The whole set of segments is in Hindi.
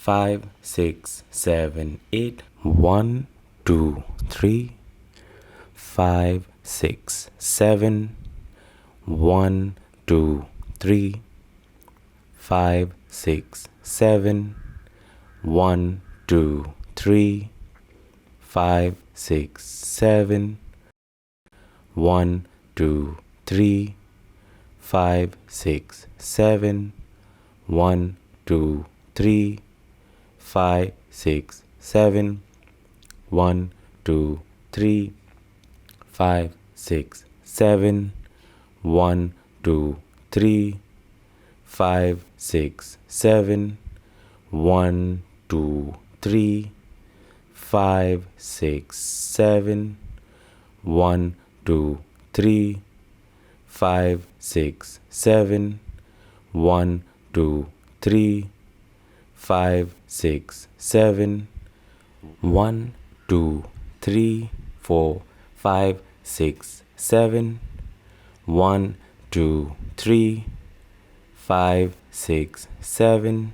5, 6, 7, 8. 1, 2, 3, 5, 6, 7. 1, 2, 3, 5, 6, 7. 1, 2, 3, 5, 6, 7. 1, 2, 3, 5, 6, 7. 1, 2, 3, 5, 6, 7. 1, 2, 3, 5, 6, 7. 1, 2, 3, 5, 6, 7. 1, 2, 3, 5, 6, 7. 1, 2, 3, 5, 6, 7. 1, 2, 3, 5, 6, 7. 1, 2, 3, 4, 5, 6, 7. 1, 2, 3, 5, 6, 7.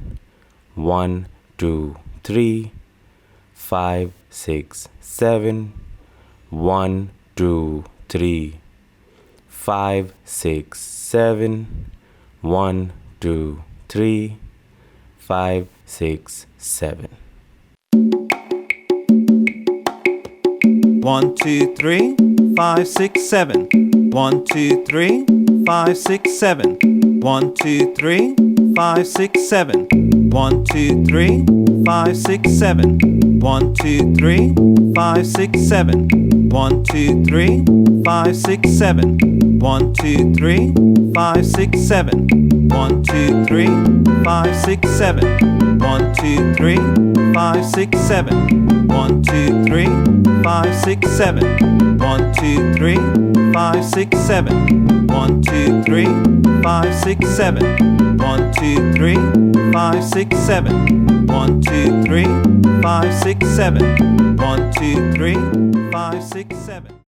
1, 2, 3, 5, 6, 7. 1, 2, 3, 5, 6, 7. 1, 2, 3, 5, 6, 7. 1, 2, 3, 5, 6, 7. 1, 2, 3, 5, 6, 7. 1, 2, 3, 5, 6, 7. 1, 2, 3, 5, 6, 7. 1, 2, 3, 5, 6, 7. 1, 2, 3, 5, 6, 7. 1, 2, 3, 5, 6, 7. 1, 2, 3, 5, 6, 7. 1, 2, 3, 5, 6, 7. 1, 2, 3, 5, 6, 7. 1, 2, 3, 5, 6, 7. 1, 2, 3, 5, 6, 7. 1, 2, 3, 5, 6, 7. 1, 2, 3, 5, 6, 7. 1, 2, 3, 5, 6, 7.